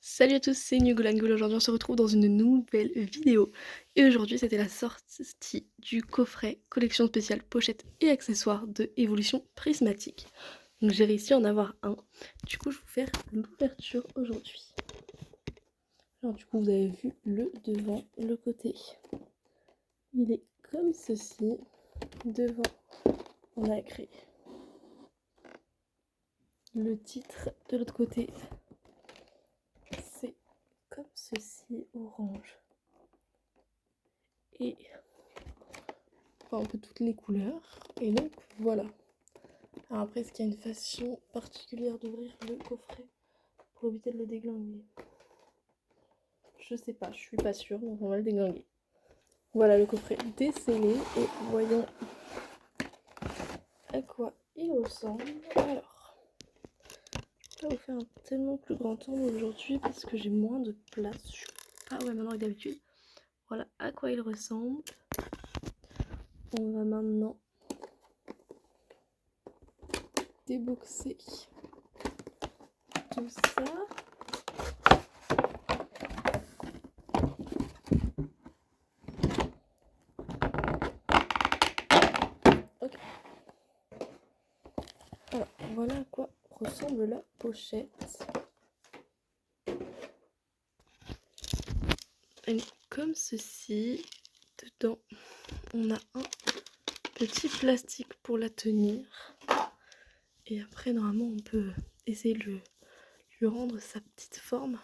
Salut à tous, c'est Nugolangoul. Aujourd'hui on se retrouve dans une nouvelle vidéo. Et aujourd'hui c'était la sortie du coffret collection spéciale pochette et accessoires de Évolution Prismatique. Donc j'ai réussi à en avoir un. Du coup je vais vous faire l'ouverture aujourd'hui. Alors du coup vous avez vu le devant, le côté. Il est comme ceci. Devant on a écrit le titre, de l'autre côté c'est comme ceci, orange. Et un peu toutes les couleurs. Et donc voilà. Alors après, est-ce qu'il y a une façon particulière d'ouvrir le coffret pour éviter de le déglinguer? Je sais pas, je suis pas sûre, donc on va le déglinguer. Voilà le coffret décellé et voyons à quoi il ressemble. Alors, je vais vous faire un tellement plus grand angle aujourd'hui parce que j'ai moins de place. Je suis pas au même endroit que d'habitude. Voilà à quoi il ressemble. On va maintenant déboxer tout ça. Ok. Alors, voilà à quoi ressemble la pochette. Et comme ceci, dedans, on a un petit plastique pour la tenir. Et après, normalement, on peut essayer de lui rendre sa petite forme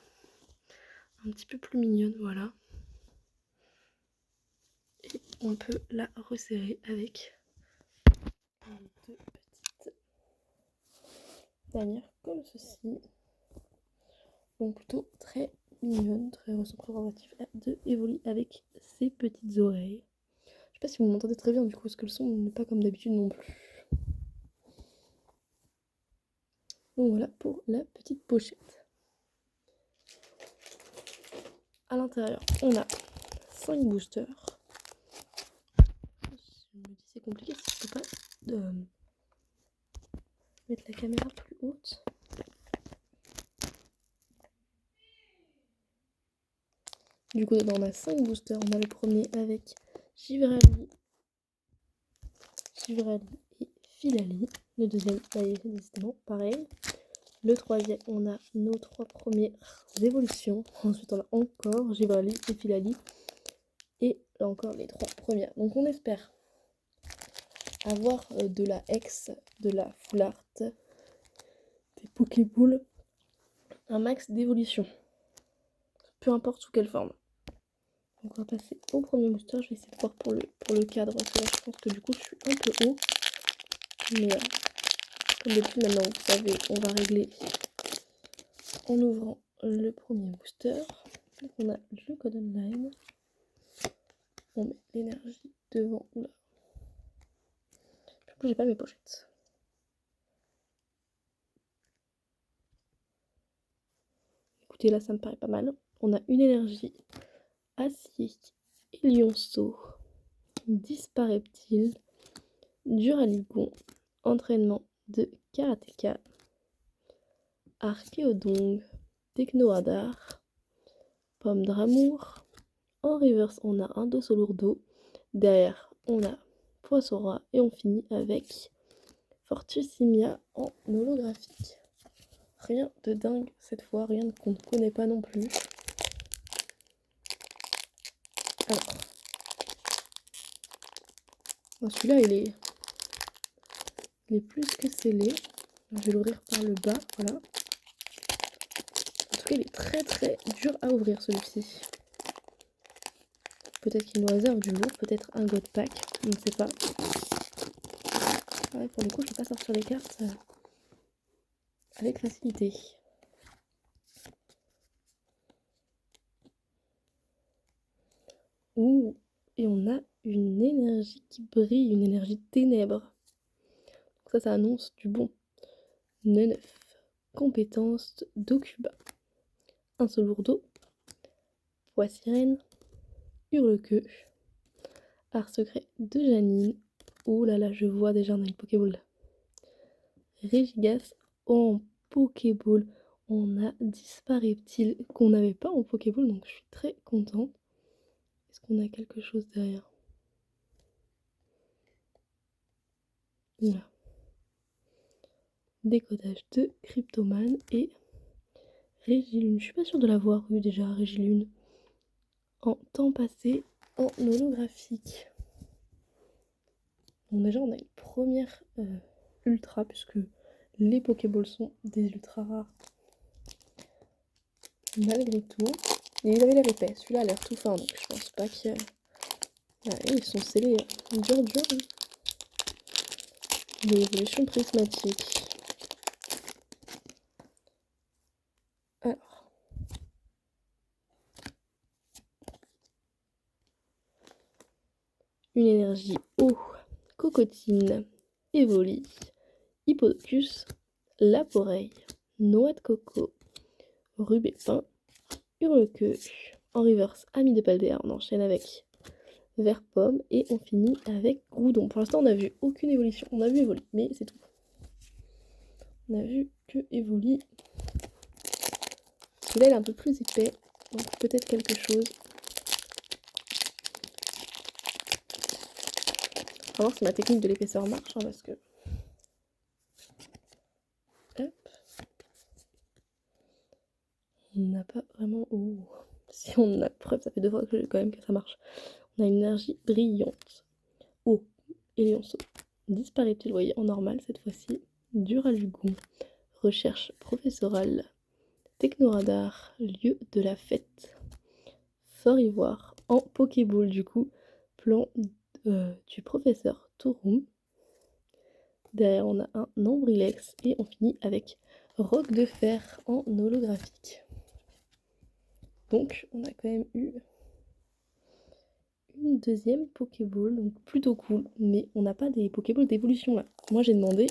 un petit peu plus mignonne, voilà. Et on peut la resserrer avec deux petites lanières comme ceci. Donc plutôt très mignonne, très représentative de Evoli avec ses petites oreilles. Je sais pas si vous m'entendez très bien du coup, parce que le son n'est pas comme d'habitude non plus. Donc voilà pour la petite pochette. À l'intérieur, on a 5 boosters. Je me dis c'est compliqué si je peux pas mettre la caméra plus haute. Du coup, dedans on a 5 boosters. On a le premier avec Givrali et Filali. Le deuxième, évidemment, pareil. Le troisième, on a nos 3 premières évolutions. Ensuite, on a encore Givrali et Filali. Et là encore, les 3 premières. Donc, on espère avoir de la X, de la Full Art, des Pokéballs, un max d'évolution. Peu importe sous quelle forme. Donc, on va passer au premier booster. Je vais essayer de voir pour le cadre. Parce que là, je pense que du coup, je suis un peu haut. Mais comme depuis maintenant, vous savez, on va régler en ouvrant le premier booster. Donc on a le code online. On met l'énergie devant. Oula. Du coup, j'ai pas mes pochettes. Écoutez, là, ça me paraît pas mal. On a une énergie acier et lionceau, dispareptile, duraligon, entraînement de karatéka, archéodong, technoradar, pomme d'amour. En reverse, on a un dos lourdeau. Derrière, on a Poissora et on finit avec Fortussimia en holographique. Rien de dingue cette fois, rien qu'on ne connaît pas non plus. Alors, celui-là il est plus que scellé. Je vais l'ouvrir par le bas, voilà. En tout cas, il est très très dur à ouvrir celui-ci. Peut-être qu'il nous réserve du lourd, peut-être un God Pack, on ne sait pas. Ouais, pour le coup, je ne peux pas sortir les cartes avec facilité. Ouh, et on a une énergie qui brille, une énergie ténèbres. Donc ça annonce du bon. 9 compétences d'Okuba. Un seul lourdeau. Voix sirène. Hurle-queue. Art secret de Janine. Oh là là, je vois déjà dans les Pokéball. Régigas en Pokéball on a Dispareptile qu'on n'avait pas en Pokéball, donc je suis très contente. Est-ce qu'on a quelque chose derrière? Voilà. Décodage de Cryptoman et Régilune. Je suis pas sûre de l'avoir eu déjà, Régilune. En temps passé, en holographique. Bon, déjà, on a une première ultra, puisque les Pokéballs sont des ultra rares. Malgré tout. Et ils avaient l'air épais. Celui-là a l'air tout fin, donc je pense pas qu'il y a... Ouais, ils sont scellés dur. Hein. Des évolutions prismatiques. Alors. Une énergie eau, cocotine, Evoli, Hippodocus, Laporeille, Noix de coco, Rubépin, Hurlequeue. En reverse, Ami de Paldea, on enchaîne avec Vert Pomme et on finit avec Groudon. Pour l'instant, on n'a vu aucune évolution. On a vu Evoli, mais c'est tout. On a vu que Evoli. Celui-là, il est un peu plus épais, donc peut-être quelque chose. On va voir si ma technique de l'épaisseur marche, hein, parce que... Hop. On n'a pas vraiment... Oh. Si on a preuve, ça fait 2 fois que, quand même que ça marche. On a une énergie brillante. Eau, Éléonceau. Dispareptile, vous voyez, en normal cette fois-ci. Duralugon. Recherche professorale. Technoradar. Lieu de la fête. Fort Ivoire. En Pokéball, du coup. Plan du professeur Touroum. Derrière, on a un Nombrilex. Et on finit avec Roc de fer en holographique. Donc, on a quand même eu une deuxième Pokéball, donc plutôt cool, mais on n'a pas des Pokéballs d'évolution là. Moi j'ai demandé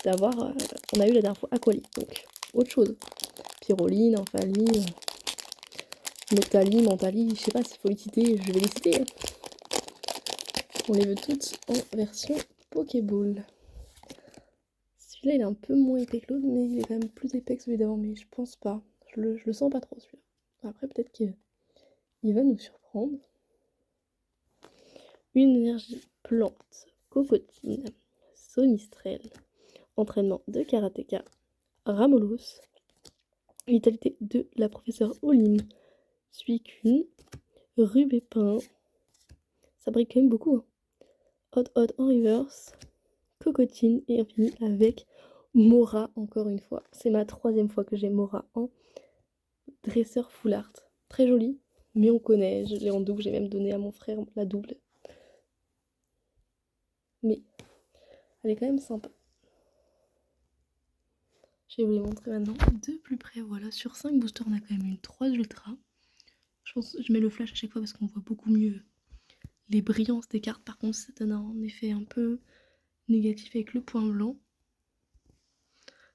d'avoir, on a eu la dernière fois Aquali, donc autre chose. Pyroline, Amphalie, Noctali, Mentali, je sais pas s'il faut les citer, je vais les citer. Hein. On les veut toutes en version Pokéball. Celui-là il est un peu moins épais que l'autre, mais il est quand même plus épais que celui d'avant, mais je pense pas. Je le sens pas trop celui-là. Après peut-être qu'il va nous surprendre. Une énergie plante, cocotine, Sonistrel, entraînement de karatéka, Ramolos, vitalité de la professeure Oline, Suicune, Rubépin, ça brille quand même beaucoup. Hein. Hot en reverse, cocotine et on finit avec Mora encore une fois. C'est ma 3e fois que j'ai Mora en dresseur full art. Très jolie, mais on connaît, je l'ai en double, j'ai même donné à mon frère la double. Mais elle est quand même sympa. Je vais vous les montrer maintenant de plus près. Voilà, sur 5 boosters, on a quand même une 3 ultra. Je pense que je mets le flash à chaque fois parce qu'on voit beaucoup mieux les brillances des cartes. Par contre, ça donne un effet un peu négatif avec le point blanc.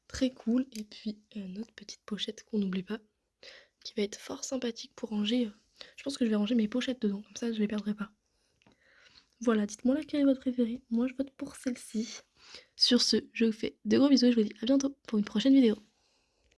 Très cool. Et puis, notre petite pochette qu'on n'oublie pas, qui va être fort sympathique pour ranger. Je pense que je vais ranger mes pochettes dedans, comme ça je les perdrai pas. Voilà, dites-moi laquelle est votre préférée. Moi, je vote pour celle-ci. Sur ce, je vous fais de gros bisous et je vous dis à bientôt pour une prochaine vidéo.